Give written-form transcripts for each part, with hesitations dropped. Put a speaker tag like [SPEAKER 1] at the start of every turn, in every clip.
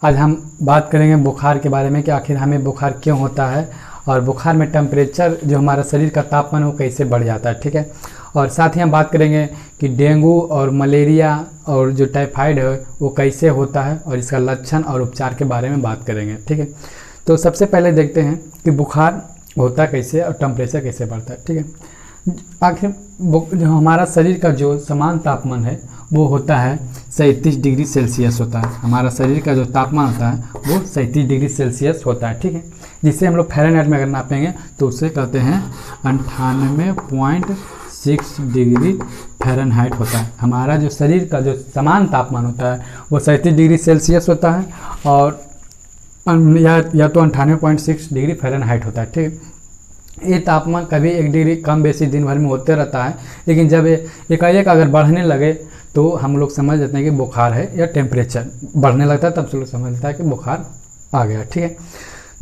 [SPEAKER 1] आज हम बात करेंगे बुखार के बारे में कि आखिर हमें बुखार क्यों होता है और बुखार में टेम्परेचर जो हमारा शरीर का तापमान वो कैसे बढ़ जाता है। ठीक है, और साथ ही हम बात करेंगे कि डेंगू और मलेरिया और जो टाइफाइड है वो कैसे होता है और इसका लक्षण और उपचार के बारे में बात करेंगे। ठीक है, तो सबसे पहले देखते हैं कि बुखार होता कैसे और टेम्परेचर कैसे बढ़ता है। ठीक है, आखिर जो हमारा शरीर का जो समान तापमान है वो होता है 37 डिग्री सेल्सियस होता है। हमारा शरीर का जो तापमान होता है वो 37 डिग्री सेल्सियस होता है। ठीक है, जिसे हम लोग फ़ारेनहाइट में अगर नापेंगे तो उसे कहते हैं 98.6 डिग्री फ़ारेनहाइट होता है। हमारा जो शरीर का जो समान तापमान होता है वो 37 डिग्री सेल्सियस होता है और या तो 98.6 डिग्री फ़ारेनहाइट होता है। ठीक है, ये तापमान कभी 1 डिग्री कम बेसी दिन भर में होते रहता है, लेकिन जब एकाएक अगर बढ़ने लगे तो हम लोग समझ लेते हैं कि बुखार है या टेम्परेचर बढ़ने लगता है, तब से लोग समझ लेता है कि बुखार आ गया। ठीक है,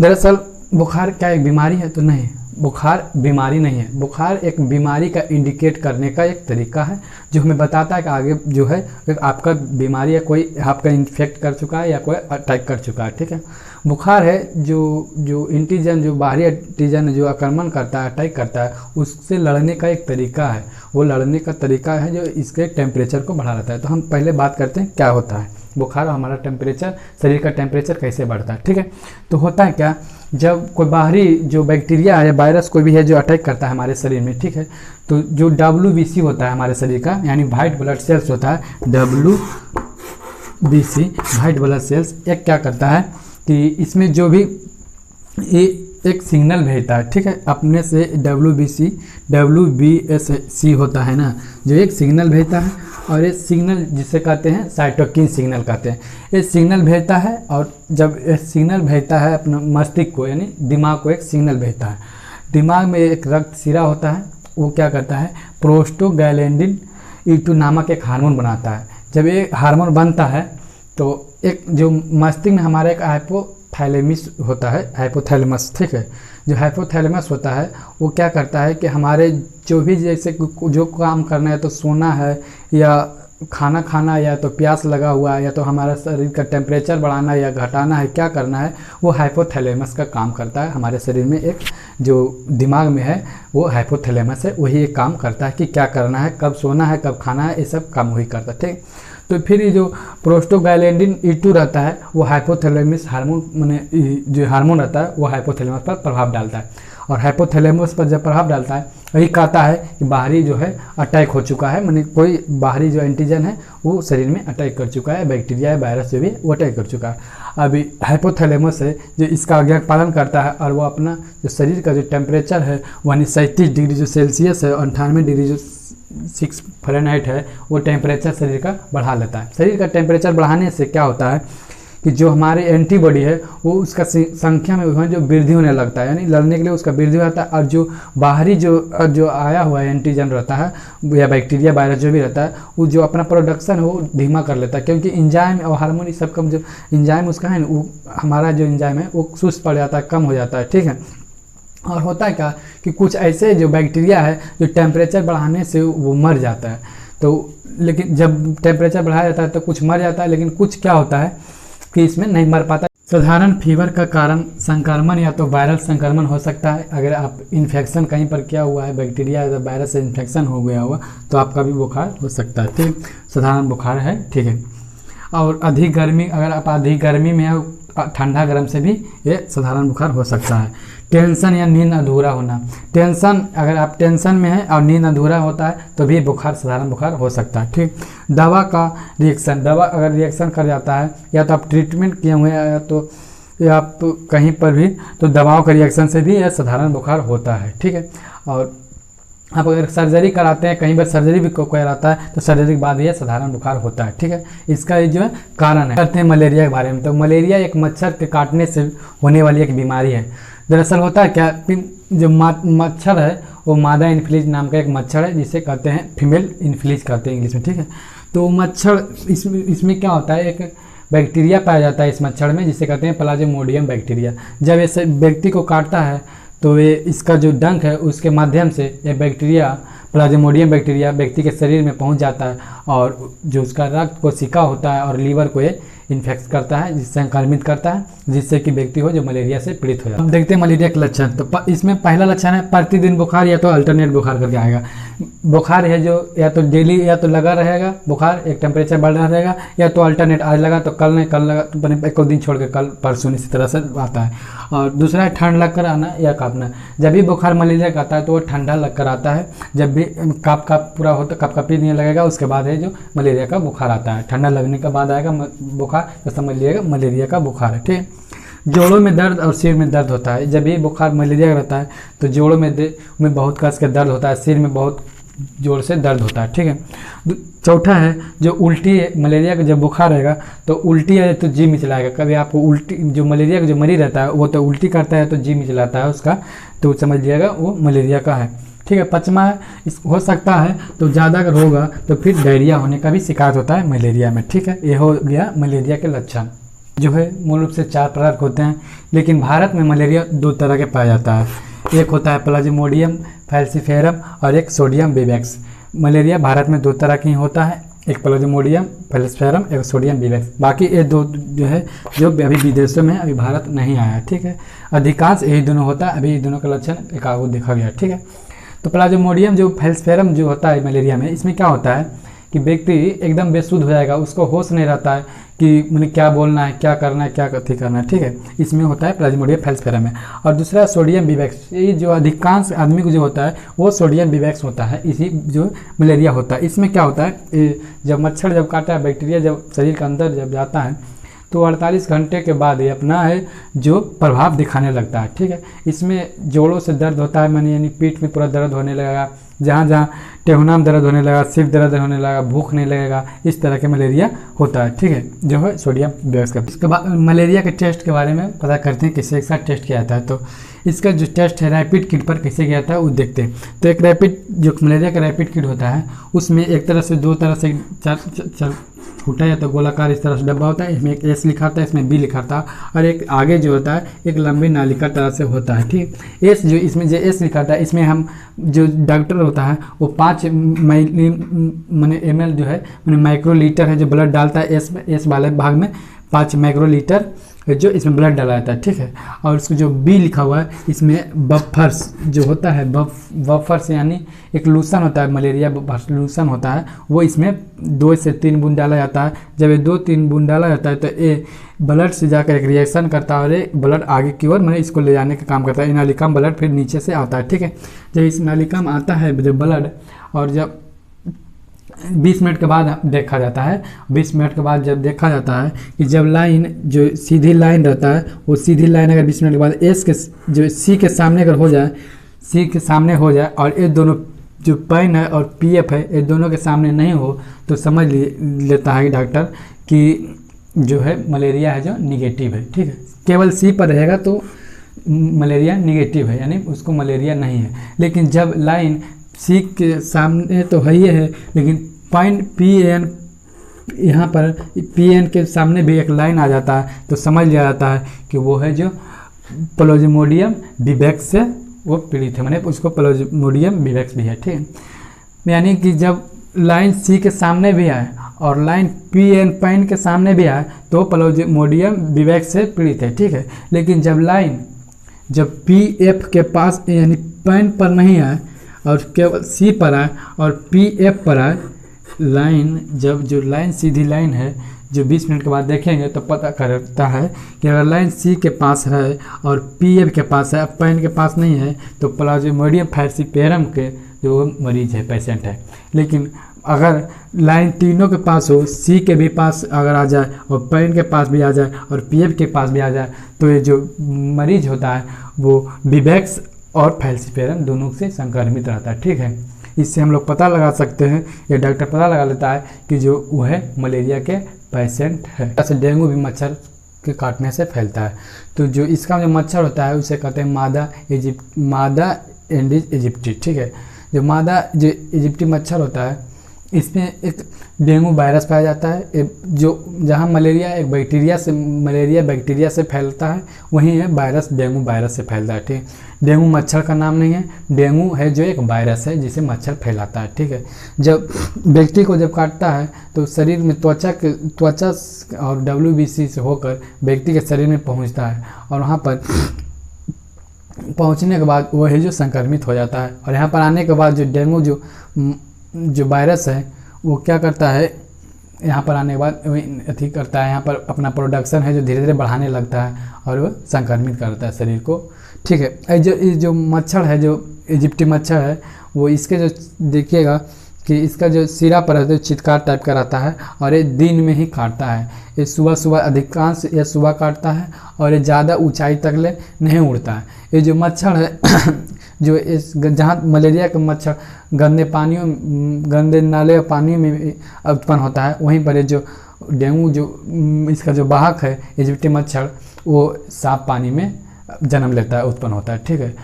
[SPEAKER 1] दरअसल बुखार क्या एक बीमारी है? तो नहीं, बुखार बीमारी नहीं है। बुखार एक बीमारी का इंडिकेट करने का एक तरीका है जो हमें बताता है कि आगे जो है आपका बीमारी या कोई आपका इन्फेक्ट कर चुका है या कोई अटैक कर चुका है। ठीक है, बुखार है जो एंटीजन, जो बाहरी एंटीजन जो आक्रमण करता है, अटैक करता है, उससे लड़ने का एक तरीका है। वो लड़ने का तरीका है जो इसके टेम्परेचर को बढ़ा देता है। तो हम पहले बात करते हैं क्या होता है बुखार और हमारा टेम्परेचर, शरीर का टेम्परेचर कैसे बढ़ता है। ठीक है, तो होता है क्या, जब कोई बाहरी जो बैक्टीरिया है या वायरस कोई भी है जो अटैक करता है हमारे शरीर में, ठीक है, तो जो WBC होता है हमारे शरीर का, यानी वाइट ब्लड सेल्स होता है, WBC वाइट ब्लड सेल्स, एक क्या करता है कि इसमें जो भी एक सिग्नल भेजता है। ठीक है, अपने से WBC होता है ना, जो एक सिग्नल भेजता है और ये सिग्नल जिसे कहते हैं साइटोकिन सिग्नल कहते हैं। ये सिग्नल भेजता है और जब ये सिग्नल भेजता है अपना मस्तिष्क को यानी दिमाग को एक सिग्नल भेजता है। दिमाग में एक रक्त सिरा होता है, वो क्या करता है प्रोस्टोग्लैंडिन E2 नामक एक हार्मोन बनाता है। जब ये हार्मोन बनता है तो एक जो मस्तिष्क में हमारा एक हाइपोथैलेमस होता है, हाइपोथैलेमस। ठीक है, जो हाइपोथैलेमस होता है वो क्या करता है कि हमारे जो भी जैसे जो काम करना है, तो सोना है या खाना खाना या तो प्यास लगा हुआ है या तो हमारा शरीर का टेम्परेचर बढ़ाना या घटाना है, क्या करना है, वो हाइपोथैलेमस का काम करता है। हमारे शरीर में एक जो दिमाग में है वो हाइपोथैलेमस है, वही एक काम करता है कि क्या करना है, कब सोना है, कब खाना है, ये सब काम वही करता है। ठीक, तो फिर ये जो प्रोस्टोग्लैंडिन E2 रहता है वो हाइपोथैलेमस हार्मोन माने जो हार्मोन रहता है वो हाइपोथैलेमस पर प्रभाव डालता है और हाइपोथैलेमस पर जब प्रभाव डालता है वही कहता है कि बाहरी जो है अटैक हो चुका है, माने कोई बाहरी जो एंटीजन है वो शरीर में अटैक कर चुका है, बैक्टीरिया या वायरस जो भी वो अटैक कर चुका है। अभी हाइपोथैलेमस है जो इसका आज्ञा पालन करता है और वो अपना जो शरीर का जो टेम्परेचर है वह 37 डिग्री जो सेल्सियस है और 98 डिग्री जो 6 फ़ारेनहाइट है वो टेम्परेचर शरीर का बढ़ा लेता है। शरीर का टेम्परेचर बढ़ाने से क्या होता है कि जो हमारी एंटीबॉडी है वो उसका संख्या में जो वृद्धि होने लगता है, यानी लड़ने के लिए उसका वृद्धि होता है और जो बाहरी जो आया हुआ एंटीजन रहता है या बैक्टीरिया वायरस जो भी रहता है वो जो अपना प्रोडक्शन है वो धीमा कर लेता है, क्योंकि इंजाइम और हार्मोन इस सब का जो इंजाइम उसका है ना, वो हमारा जो इंजाइम है वो सुस्त पड़ जाता है, कम हो जाता है। ठीक है, और होता है क्या कि कुछ ऐसे जो बैक्टीरिया है जो टेम्परेचर बढ़ाने से वो मर जाता है। तो लेकिन जब टेम्परेचर बढ़ाया जाता है तो कुछ मर जाता है, लेकिन कुछ क्या होता है कि इसमें नहीं मर पाता। साधारण फीवर का कारण संक्रमण या तो वायरल संक्रमण हो सकता है। अगर आप इन्फेक्शन कहीं पर किया हुआ है, बैक्टीरिया या वायरस से इन्फेक्शन हो गया हुआ तो आपका भी बुखार हो सकता है। ठीक, साधारण बुखार है। ठीक है, और अधिक गर्मी, अगर आप अधिक गर्मी में हो, ठंडा गर्म से भी ये साधारण बुखार हो सकता है। टेंशन या नींद अधूरा होना, टेंशन, अगर आप टेंशन में हैं और नींद अधूरा होता है तो भी बुखार साधारण बुखार हो सकता है। ठीक, दवा का रिएक्शन, दवा अगर रिएक्शन कर जाता है या तो आप ट्रीटमेंट किए हुए हैं या आप कहीं पर भी, तो दवाओं का रिएक्शन से भी यह साधारण बुखार होता है। ठीक है, और आप अगर सर्जरी कराते हैं, कहीं पर सर्जरी भी कराता है तो सर्जरी के बाद यह साधारण बुखार होता है। ठीक है, इसका जो है कारण है। करते हैं मलेरिया के बारे में, तो मलेरिया एक मच्छर के काटने से होने वाली एक बीमारी है। दरअसल होता है क्या, जो मच्छर है वो मादा इन्फ्लूएंजा नाम का एक मच्छर है जिसे कहते हैं फीमेल इन्फ्लूएंजा कहते हैं इंग्लिश में। ठीक है, तो मच्छर इसमें क्या होता है, एक बैक्टीरिया पाया जाता है इस मच्छर में जिसे कहते हैं प्लाज्मोडियम बैक्टीरिया। जब ऐसे व्यक्ति को काटता है तो ये इसका जो डंक है उसके माध्यम से ये बैक्टीरिया, प्लाज्मोडियम बैक्टीरिया व्यक्ति के शरीर में पहुंच जाता है और जो उसका रक्त कोशिका होता है और लीवर को ये इन्फेक्ट करता है, जिससे संक्रमित करता है, जिससे कि व्यक्ति हो जो मलेरिया से पीड़ित हो जाए। अब देखते हैं मलेरिया के लक्षण। तो इसमें पहला लक्षण है प्रतिदिन बुखार या तो अल्टरनेट बुखार करके आएगा। बुखार है जो या तो डेली या तो लगा रहेगा बुखार, एक टेम्परेचर बढ़ रहा रहेगा, या तो अल्टरनेट आज लगा तो कल नहीं, कल लगा तो एक दिन छोड़ के कल परसों, इसी तरह से आता है। और दूसरा है ठंड लग कर आना या काँपना। जब भी बुखार मलेरिया का आता है तो वो ठंडा लग कर आता है। जब भी काँप पूरा होता कँपी नहीं लगेगा, उसके बाद है जो मलेरिया का बुखार आता है। ठंडा लगने के बाद आएगा बुखार तो समझ लीजिएगा मलेरिया का बुखार है। ठीक है। जोड़ों में दर्द और सिर में दर्द होता है। जब ये बुखार मलेरिया का रहता है तो जोड़ों में बहुत कस के दर्द होता है, सिर में बहुत जोर से दर्द होता है। ठीक है। चौथा है जो उल्टी है, मलेरिया का जब बुखार रहेगा तो उल्टी है तो जी मिचलाएगा। कभी आपको उल्टी, जो मलेरिया का जो मरीज रहता है वो तो उल्टी करता है तो जी मिचलाता है उसका, तो समझ लीजिएगा वो मलेरिया का है। ठीक है। पाँचवा है हो सकता है तो ज़्यादा अगर होगा तो फिर डायरिया होने का भी शिकायत होता है मलेरिया में। ठीक है। ये हो गया मलेरिया के लक्षण। जो है मूल रूप से 4 प्रकार के होते हैं, लेकिन भारत में मलेरिया 2 तरह के पाया जाता है। एक होता है प्लाज्मोडियम फैल्सीफेरम और एक सोडियम विवेक्स। मलेरिया भारत में 2 तरह की होता है, एक प्लाज्मोडियम फैल्सीफेरम, एक सोडियम विवेक्स। बाकी ये 2 जो है जो अभी विदेशों में अभी भारत नहीं आया। ठीक है। अधिकांश यही दोनों होता है, अभी दोनों का लक्षण एकागो देखा गया। ठीक है। तो प्लाज्मोडियम जो फैल्सीफेरम जो होता है मलेरिया में, इसमें क्या होता है कि व्यक्ति एकदम बेसुध हो जाएगा, उसको होश नहीं रहता है कि मुझे क्या बोलना है, क्या करना है, क्या कथी करना है। ठीक है। इसमें होता है प्लाज्मोडियम फैल्सीफेरम में। और दूसरा सोडियम विवेक्स, ये जो अधिकांश आदमी को जो होता है वो सोडियम विवेक्स होता है, इसी जो मलेरिया होता है। इसमें क्या होता है, जब मच्छर जब काटता है, बैक्टीरिया जब शरीर के अंदर जब जाता है तो 48 घंटे के बाद ये अपना है जो प्रभाव दिखाने लगता है। ठीक है। इसमें जोड़ों से दर्द होता है, यानी पीठ में पूरा दर्द होने लगेगा, जहाँ जहाँ टेहुना में दर्द होने लगा, सिर दर्द होने लगा, भूख नहीं लगेगा, इस तरह के मलेरिया होता है। ठीक है। जो है सोडियम विवेक्स का। इसके बाद मलेरिया के टेस्ट के बारे में पता करते हैं किससे एक साथ टेस्ट किया जाता है। तो इसका जो टेस्ट है रैपिड किट पर कैसे किया जाता है वो देखते हैं। तो एक रैपिड जो मलेरिया का रैपिड किट होता है उसमें एक तरह से 2 तरह से 4 फूटा या तो गोलाकार इस तरह से डब्बा होता है, इसमें एक एस लिखा होता है, इसमें बी लिखा था, और एक आगे जो होता है एक लंबी नालिका तरह से होता है। ठीक। एस जो इसमें जो एस लिखा था, इसमें हम जो डॉक्टर होता है वो 5 ml जो है माइक्रोलीटर है जो ब्लड डालता है एस वाले भाग में 5 माइक्रोलीटर जो इसमें ब्लड डाला जाता है। ठीक है। और उसको जो बी लिखा हुआ है इसमें बफर्स जो होता है, बफर्स यानी एक लूसन होता है, मलेरिया लूसन होता है, वो इसमें 2 से 3 बूंद डाला जाता है। जब ये 2-3 बूंद डाला जाता है तो ये ब्लड से जाकर एक रिएक्शन करता है और ये ब्लड आगे की ओर इसको ले जाने का काम करता है। नालिका में ब्लड फिर नीचे से आता है। ठीक है। जब इस नालिका में आता है जब ब्लड, और जब 20 मिनट के बाद देखा जाता है, 20 मिनट के बाद जब देखा जाता है कि जब लाइन जो सीधी लाइन रहता है वो सीधी लाइन अगर 20 मिनट के बाद एस के जो सी के सामने अगर हो जाए, सी के सामने हो जाए और ये दोनों जो पेन है और पीएफ है ये दोनों के सामने नहीं हो तो समझ लेता है डॉक्टर कि जो है मलेरिया है जो निगेटिव है। ठीक है। केवल सी पर रहेगा तो मलेरिया निगेटिव है, यानी उसको मलेरिया नहीं है। लेकिन जब लाइन सी के सामने तो है ही है, लेकिन पॉइंट पी एन यहाँ पर पी एन के सामने भी एक लाइन आ जाता है तो समझ लिया जाता है कि वो है जो प्लाज्मोडियम विवेक्स से वो पीड़ित है, मैंने उसको प्लाज्मोडियम विवेक्स भी है। ठीक है। यानी कि जब लाइन सी के सामने भी आए और लाइन पी एन पैन के सामने भी आए तो प्लाज्मोडियम विवेक्स से पीड़ित है। ठीक है। लेकिन जब लाइन जब पी एफ के पास यानी पैन पर नहीं आए और केवल सी पर आए और पी एफ पर आए, लाइन जब जो लाइन सीधी लाइन है जो 20 मिनट के बाद देखेंगे तो पता करता है कि अगर लाइन सी के पास है और पी एफ के पास है, पैन के पास नहीं है, तो प्लाज्मोडियम फैल्सीफेरम के जो मरीज है, पेशेंट है। लेकिन अगर लाइन तीनों के पास हो, सी के भी पास अगर आ जाए और पैन के पास भी आ जाए और पीएफ के पास भी आ जाए, तो ये जो मरीज होता है वो विवेक्स और फैल्सीफेरम दोनों से संक्रमित रहता है। ठीक है। इससे हम लोग पता लगा सकते हैं, या डॉक्टर पता लगा लेता है कि जो वो है मलेरिया के पेशेंट है। ऐसे डेंगू भी मच्छर के काटने से फैलता है। तो जो इसका जो मच्छर होता है उसे कहते हैं मादा एंडीज इजिप्टी। ठीक है। जो मादा जो इजिप्टी मच्छर होता है इसमें एक डेंगू वायरस पाया जाता है, जो जहाँ मलेरिया एक बैक्टीरिया से फैलता है, वहीं है वायरस डेंगू वायरस से फैलता है। ठीक है, डेंगू मच्छर का नाम नहीं है, डेंगू है जो एक वायरस है जिसे मच्छर फैलाता है। ठीक है, जब व्यक्ति को जब काटता है तो शरीर में त्वचा और WBC से होकर व्यक्ति के शरीर में पहुँचता है, और वहाँ पर पहुँचने के बाद वह है जो संक्रमित हो जाता है। और यहाँ पर आने के बाद जो डेंगू जो वायरस है वो क्या करता है, यहाँ पर आने के बाद अथी करता है, यहाँ पर अपना प्रोडक्शन है जो धीरे धीरे बढ़ाने लगता है और वो संक्रमित करता है शरीर को। ठीक है, जो मच्छर है, जो इजिप्टी मच्छर है, वो इसके जो देखिएगा कि इसका जो सिरा पर है चितकार टाइप का रहता है, और ये दिन में ही काटता है। ये सुबह अधिकांश ये सुबह काटता है, और ये ज़्यादा ऊंचाई तक ले नहीं उड़ता है। ये जो मच्छर है जो इस जहाँ मलेरिया का मच्छर गंदे नाले और पानी में उत्पन्न होता है, वहीं पर ये जो डेंगू इसका जो वाहक है इजिप्टी मच्छर, वो साफ पानी में जन्म लेता है, उत्पन्न होता है। ठीक है,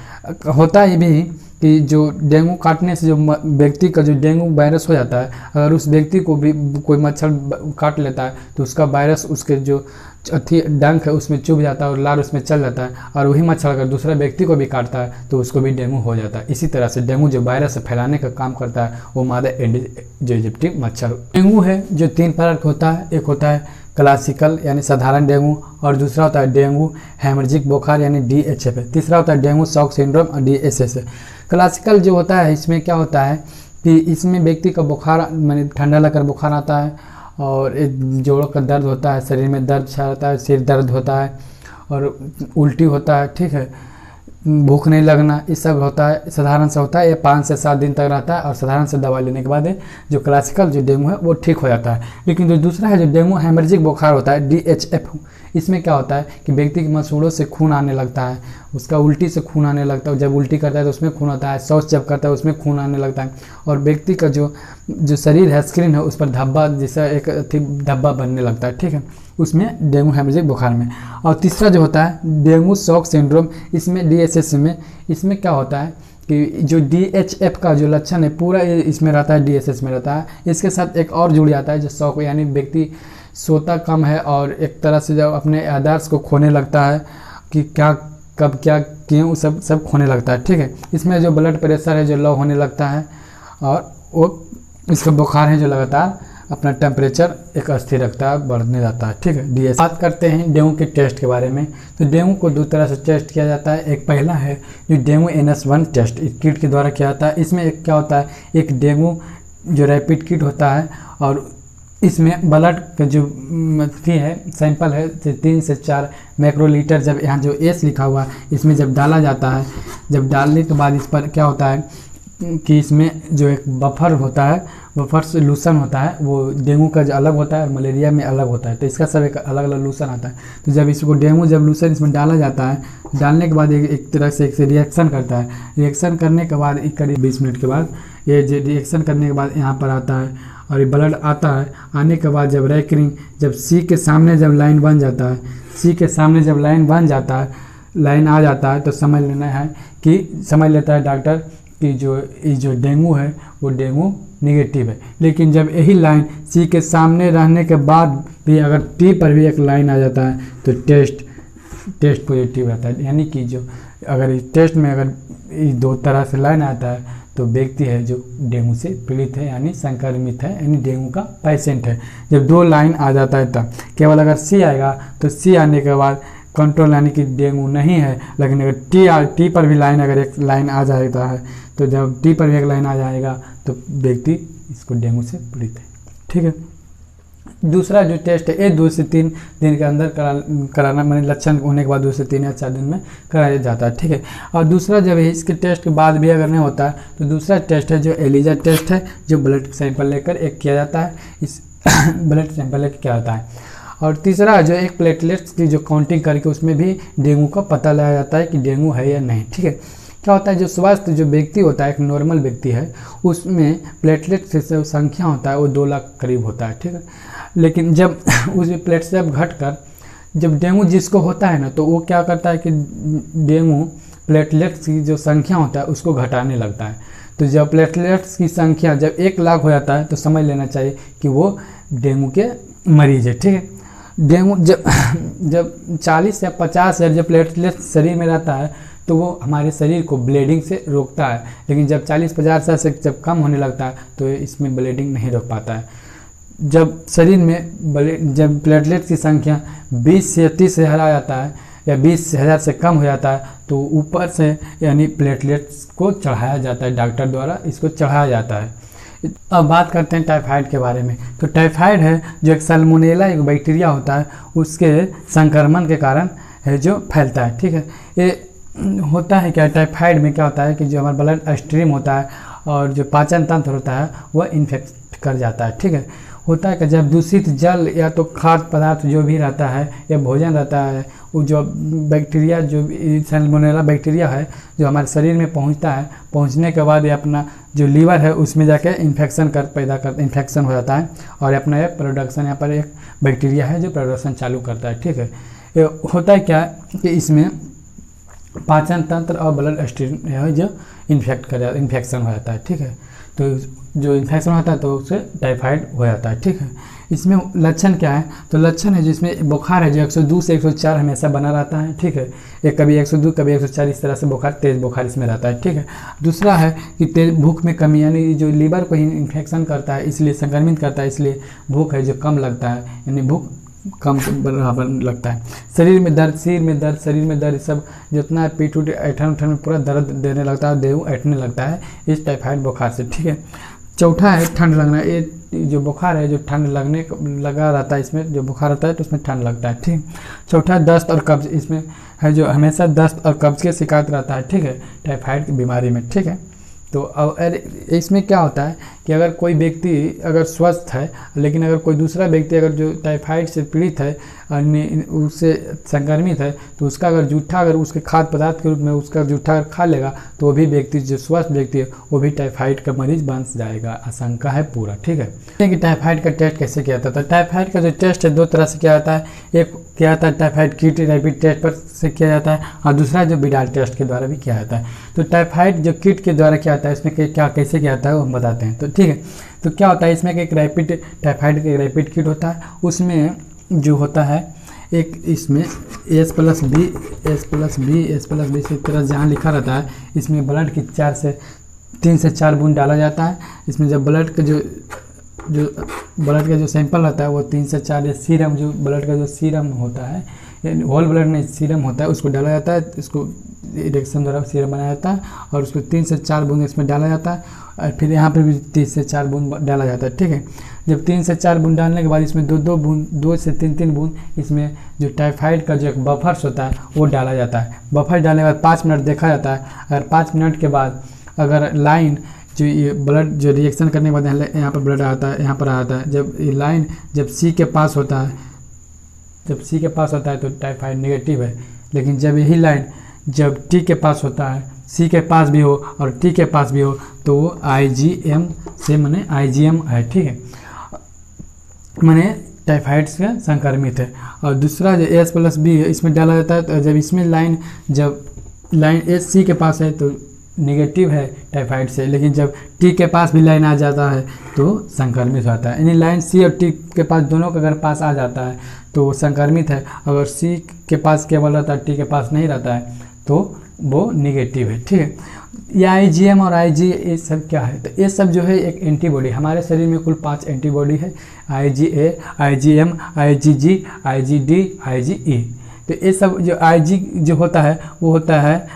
[SPEAKER 1] होता है ये भी कि जो डेंगू काटने से जो व्यक्ति का जो डेंगू वायरस हो जाता है, अगर उस व्यक्ति को भी कोई मच्छर काट लेता है तो उसका वायरस उसके जो डंक है उसमें चुभ जाता है और लार उसमें चल जाता है, और वही मच्छर अगर दूसरा व्यक्ति को भी काटता है तो उसको भी डेंगू हो जाता है। इसी तरह से डेंगू जो वायरस फैलाने का काम करता है वो मादा जो इजिप्टी मच्छर। डेंगू है जो 3 प्रकार का होता है, एक होता है क्लासिकल यानी साधारण डेंगू, और दूसरा होता है डेंगू हेमरेजिक बुखार यानी DHF है, तीसरा होता है डेंगू शॉक सिंड्रोम और DSS है। क्लासिकल जो होता है इसमें क्या होता है कि इसमें व्यक्ति का बुखार माने ठंडा लगकर बुखार आता है, और जोड़ों का दर्द होता है, शरीर में दर्द छा रहता है, सिर दर्द होता है और उल्टी होता है। ठीक है, भूख नहीं लगना, ये सब होता है, साधारण से होता है। ये 5 से 7 दिन तक रहता है, और साधारण से दवा लेने के बाद जो क्लासिकल जो डेंगू है वो ठीक हो जाता है। लेकिन जो दूसरा है जो डेंगू हेमरेजिक बुखार होता है DHF, इसमें क्या होता है कि व्यक्ति के मसूड़ों से खून आने लगता है, उसका उल्टी से खून आने लगता है, जब उल्टी करता है तो उसमें खून आता है, शौच जब करता है उसमें खून आने लगता है, और व्यक्ति का जो शरीर है स्किन है उस पर धब्बा जैसा एक धब्बा बनने लगता है। ठीक है, उसमें डेंगू हेमरेजिक बुखार में। और तीसरा जो होता है डेंगू शॉक सिंड्रोम, इसमें DSS में, इसमें क्या होता है कि जो DHF का जो लक्षण है पूरा इसमें रहता है, DSS में रहता है। इसके साथ एक और जुड़ जाता है जो शॉक, यानी व्यक्ति सोता कम है और एक तरह से जब अपने आदर्श को खोने लगता है कि क्या कब क्या क्यों सब खोने लगता है। ठीक है, इसमें जो ब्लड प्रेशर है जो लो होने लगता है, और वो इसका बुखार है जो लगातार अपना टेम्परेचर एक स्थिर रखता है, बढ़ने जाता है। ठीक है, DSS। बात करते हैं डेंगू के टेस्ट के बारे में। तो डेंगू को 2 तरह से टेस्ट किया जाता है। एक पहला है जो डेंगू NS1 टेस्ट इस किट के द्वारा किया जाता है। इसमें एक क्या होता है, एक डेंगू जो रैपिड किट होता है, और इसमें ब्लड का जो है सैंपल है 3 से 4 माइक्रोलीटर, जब यहाँ जो S लिखा हुआ है इसमें जब डाला जाता है, जब डालने के बाद इस पर क्या होता है कि इसमें जो एक बफर होता है, बफर सोल्यूशन होता है, वो डेंगू का जो अलग होता है और मलेरिया में अलग होता है, तो इसका सब एक अलग अलग लूसन आता है। तो जब इसको डेंगू जब लूसन इसमें डाला जाता है, डालने के बाद एक तरह से एक रिएक्शन करता है, रिएक्शन करने के बाद करीब 20 मिनट के बाद ये जो रिएक्शन करने के बाद यहाँ पर आता है और ये ब्लड आता है। आने के बाद जब रैकरिंग जब C के सामने जब लाइन बन जाता है, C के सामने जब लाइन बन जाता है, लाइन आ जाता है, तो समझ लेता है डॉक्टर कि जो डेंगू है वो डेंगू निगेटिव है। लेकिन जब यही लाइन C के सामने रहने के बाद भी अगर T पर भी एक लाइन आ जाता है तो टेस्ट पॉजिटिव रहता है, यानी कि जो अगर इस टेस्ट में अगर 2 तरह से लाइन आता है तो व्यक्ति है जो डेंगू से पीड़ित है, यानी संक्रमित है, यानी डेंगू का पेशेंट है। जब 2 लाइन आ जाता है तब केवल अगर C आएगा तो C आने के बाद कंट्रोल, यानी कि डेंगू नहीं है। लेकिन अगर टी पर भी लाइन अगर एक लाइन आ जाता है, तो जब टी पर भी एक लाइन आ जाएगा तो व्यक्ति इसको डेंगू से पीड़ित है। ठीक है, दूसरा जो टेस्ट है ये 2 से 3 दिन के अंदर कराना, मैंने लक्षण होने के बाद 2 से 3 या 4 दिन में कराया जाता है। ठीक है, और दूसरा जब इसके टेस्ट के बाद भी अगर नहीं होता है तो दूसरा टेस्ट है जो एलिजा टेस्ट है, जो ब्लड सैंपल लेकर एक किया जाता है, इस ब्लड सैंपल लेकर किया जाता है। और तीसरा जो एक प्लेटलेट्स की जो काउंटिंग करके उसमें भी डेंगू का पता लगाया जाता है कि डेंगू है या नहीं। ठीक है, क्या होता है जो स्वस्थ जो व्यक्ति होता है, एक नॉर्मल व्यक्ति है, उसमें प्लेटलेट से संख्या होता है वो 2 लाख करीब होता है। ठीक है, लेकिन जब उस प्लेट से घट कर जब डेंगू जिसको होता है ना, तो वो क्या करता है कि डेंगू प्लेटलेट्स की जो संख्या होता है उसको घटाने लगता है। तो जब प्लेटलेट्स की संख्या जब 1 लाख हो जाता है तो समझ लेना चाहिए कि वो डेंगू के मरीज है, ठीक है। डेंगू जब 40 या 50 हज़ार जब प्लेटलेट्स शरीर में रहता है तो वो हमारे शरीर को ब्लीडिंग से रोकता है, लेकिन जब 40-50 से जब कम होने लगता है तो इसमें ब्लीडिंग नहीं रोक पाता है। जब शरीर में जब प्लेटलेट की संख्या 20 से 30 हज़ार आ जाता है या 20 हज़ार से कम हो जाता है तो ऊपर से यानी प्लेटलेट्स को चढ़ाया जाता है, डॉक्टर द्वारा इसको चढ़ाया जाता है। अब बात करते हैं टाइफाइड के बारे में। तो टाइफाइड है जो एक सल्मोनेला एक बैक्टीरिया होता है, उसके संक्रमण के कारण है जो फैलता है, ठीक है। ये होता है क्या, टाइफाइड में क्या होता है कि जो हमारा ब्लड स्ट्रीम होता है और जो पाचन तंत्र होता है वह इन्फेक्ट कर जाता है, ठीक है। होता है कि जब दूषित जल या तो खाद्य पदार्थ जो भी रहता है या भोजन रहता है, वो जो बैक्टीरिया जो सल्मोनेला बैक्टीरिया है जो हमारे शरीर में पहुंचता है, पहुंचने के बाद ये अपना जो लीवर है उसमें जाके इन्फेक्शन हो जाता है और अपना ये प्रोडक्शन यहाँ पर एक बैक्टीरिया है जो प्रोडक्शन चालू करता है, ठीक है। ये होता है क्या कि इसमें पाचन तंत्र और ब्लड स्ट्रीम है जो इन्फेक्शन हो जाता है, ठीक है। तो जो इन्फेक्शन होता है तो उससे टाइफाइड हो जाता है, ठीक है। इसमें लक्षण क्या है, तो लक्षण है जिसमें बुखार है जो 102 से 104 हमेशा बना रहता है, ठीक है। एक कभी 102 कभी 104 इस तरह से बुखार, तेज़ बुखार इसमें रहता है, ठीक है। दूसरा है कि तेज भूख में कमी, यानी जो लीवर को ही इन्फेक्शन करता है इसलिए संक्रमित करता है, इसलिए भूख है जो कम लगता है, यानी भूख कम बराबर लगता है। शरीर में दर्द, शरीर में दर्द सब जितना पीठ उठ ऐठन उठन में पूरा दर्द देने लगता है, देह ऐठने लगता है इस टाइफाइड बुखार से, ठीक है। चौथा है ठंड लगना। ये जो बुखार है जो ठंड लगा रहता है, इसमें जो बुखार रहता है तो इसमें ठंड लगता है, ठीक। चौथा दस्त और कब्ज, इसमें है जो हमेशा दस्त और कब्ज के शिकायत रहता है, ठीक है, टाइफाइड की बीमारी में, ठीक है। तो अब इसमें क्या होता है कि अगर कोई व्यक्ति अगर स्वस्थ है लेकिन अगर कोई दूसरा व्यक्ति अगर जो टाइफाइड से पीड़ित है उससे संक्रमित है तो उसका अगर जूठा अगर उसके खाद्य पदार्थ के रूप में उसका जूठा अगर खा लेगा तो वो भी व्यक्ति जो स्वस्थ व्यक्ति है वो भी टाइफाइड का मरीज बन जाएगा, आशंका है पूरा, ठीक है। कि टाइफाइड का टेस्ट कैसे किया जाता है। टाइफाइड का जो टेस्ट है 2 तरह से किया जाता है। एक किया जाता है टाइफाइड किट रैपिड टेस्ट पर से किया जाता है और दूसरा जो बिडाल टेस्ट के द्वारा भी किया जाता है। तो टाइफाइड जो किट के द्वारा किया जाता है इसमें क्या कैसे किया जाता है वो हम बताते हैं, तो ठीक है। तो क्या होता है इसमें एक रैपिड टाइफाइड का रैपिड किट होता है, उसमें जो होता है एक इसमें S+B से तरह जहाँ लिखा रहता है इसमें ब्लड की 3 से 4 बूंद डाला जाता है। इसमें जब ब्लड का जो सैंपल रहता है वो 3 से 4 सीरम जो ब्लड का जो सीरम होता है होल ब्लड में सीरम होता है उसको डाला जाता है, इसको रिएक्शन द्वारा सीरम बनाया जाता है और उसको 3 से 4 बूंद इसमें डाला जाता है और फिर यहाँ पे भी 3 से 4 बूंद डाला जाता है, ठीक है। जब 3 से 4 बूंद डालने के बाद इसमें 2 से 3 बूंद इसमें जो टाइफाइड का जो एक बफर्स होता है वो डाला जाता है। बफर डालने के बाद 5 मिनट देखा जाता है। अगर 5 मिनट के बाद अगर लाइन जो ये ब्लड जो रिएक्शन करने के बाद यहाँ पर ब्लड आता है, यहाँ पर आता है, जब ये लाइन जब C के पास होता है तो टाइफाइड नेगेटिव है। लेकिन जब यही लाइन जब T के पास होता है, C के पास भी हो और T के पास भी हो तो वो IgM से माने IgM है, ठीक है, माने टाइफाइड से संक्रमित है। और दूसरा जो S+B है इसमें डाला जाता है तो जब इसमें जब लाइन C के पास है तो नेगेटिव है टाइफाइड से, लेकिन जब T के पास भी लाइन आ जाता है तो संक्रमित होता है। यानी लाइन C और T के पास दोनों का अगर पास आ जाता है तो संक्रमित है, अगर C के पास केवल रहता है T के पास नहीं रहता है तो वो नेगेटिव है, ठीक है। ये IgM और Ig ये सब क्या है, तो ये सब जो है एक एंटीबॉडी, हमारे शरीर में कुल 5 एंटीबॉडी है, IgA, IgM, IgG, IgD, IgE। तो ये सब जो Ig जो होता है वो होता है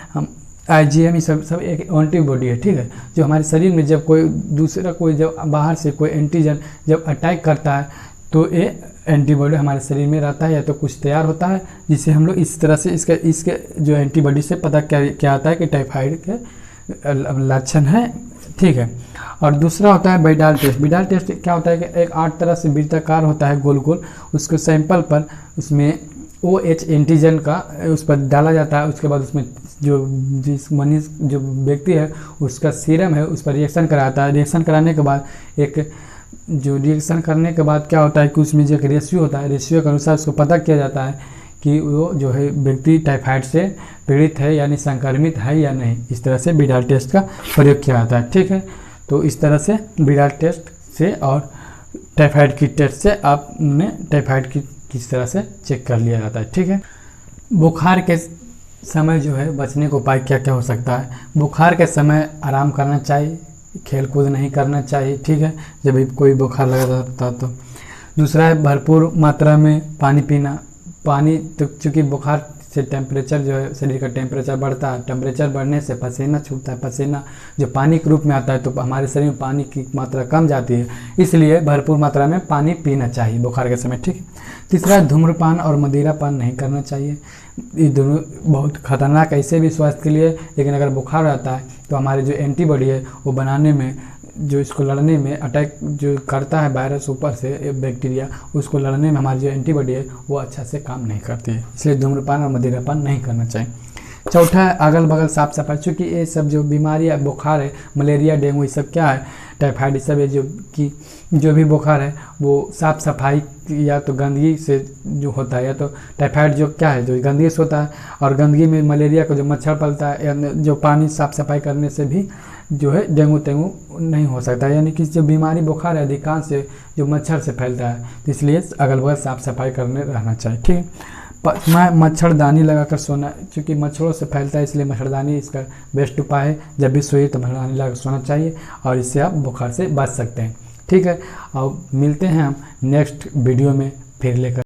[SPEAKER 1] IgM, ये सब एक एंटीबॉडी है, ठीक है, जो हमारे शरीर में जब कोई दूसरा कोई जब बाहर से कोई एंटीजन जब अटैक करता है तो ये एंटीबॉडी हमारे शरीर में रहता है या तो कुछ तैयार होता है जिसे हम लोग इस तरह से इसके जो एंटीबॉडी से पता क्या आता है कि टाइफाइड के लक्षण है, ठीक है। और दूसरा होता है बिडाल टेस्ट। बिडाल टेस्ट क्या होता है कि एक 8 तरह से वृत्ताकार होता है गोल गोल, उसको सैंपल पर उसमें OH एंटीजन का उस पर डाला जाता है। उसके बाद उसमें जो व्यक्ति है उसका सीरम है उस पर रिएक्शन कराता है। रिएक्शन कराने के बाद रिएक्शन करने के बाद क्या होता है कि उसमें जो एक रेशियो होता है, रेशियो के अनुसार उसको पता किया जाता है कि वो जो है व्यक्ति टाइफाइड से पीड़ित है यानी संक्रमित है या नहीं। इस तरह से विडाल टेस्ट का प्रयोग किया जाता है। ठीक है, तो इस तरह से विडाल टेस्ट से और टाइफाइड की टेस्ट से आपने टाइफाइड की किस तरह से चेक कर लिया जाता है। ठीक है, बुखार के समय जो है बचने को उपाय क्या क्या हो सकता है। बुखार के समय आराम करना चाहिए, खेल कूद नहीं करना चाहिए। ठीक है, जब भी कोई बुखार लगा रहता है तो। दूसरा है भरपूर मात्रा में पानी पीना। पानी तो चूँकि बुखार से टेम्परेचर जो है शरीर का टेम्परेचर बढ़ता है, टेम्परेचर बढ़ने से पसीना छूटता है, पसीना जो पानी के रूप में आता है तो हमारे शरीर में पानी की मात्रा कम जाती है, इसलिए भरपूर मात्रा में पानी पीना चाहिए बुखार के समय। ठीक है, तीसरा धूम्रपान और मदिरापान नहीं करना चाहिए। ये दोनों बहुत खतरनाक है इसे भी स्वास्थ्य के लिए, लेकिन अगर बुखार आता है तो हमारे जो एंटीबॉडी है वो बनाने में, जो इसको लड़ने में अटैक जो करता है वायरस ऊपर से बैक्टीरिया, उसको लड़ने में हमारी जो एंटीबॉडी है वो अच्छा से काम नहीं करती है, इसलिए धूम्रपान और मदिरापान नहीं करना चाहिए। चौथा है अगल बगल साफ सफाई। चूँकि ये सब जो बीमारियाँ बुखार है, मलेरिया, डेंगू, ये सब क्या है, टाइफाइड, ये सब है जो कि जो भी बुखार है वो साफ़ सफाई या तो गंदगी से जो होता है, या तो टाइफाइड जो क्या है जो गंदगी से होता है, और गंदगी में मलेरिया का जो मच्छर पलता है, या जो पानी साफ़ सफाई करने से भी जो है डेंगू तेंगू नहीं हो सकता। यानी कि जो बीमारी बुखार है अधिकांश से जो मच्छर से फैलता है, तो इसलिए अगल बगल साफ़ सफाई करने रहना चाहिए। ठीक है, मच्छरदानी लगाकर सोना। चूँकि मच्छरों से फैलता है इसलिए मच्छरदानी इसका बेस्ट उपाय है। जब भी सोइए तो मच्छरदानी लगाकर सोना चाहिए और इससे आप बुखार से बच सकते हैं। ठीक है, और मिलते हैं हम नेक्स्ट वीडियो में फिर लेकर।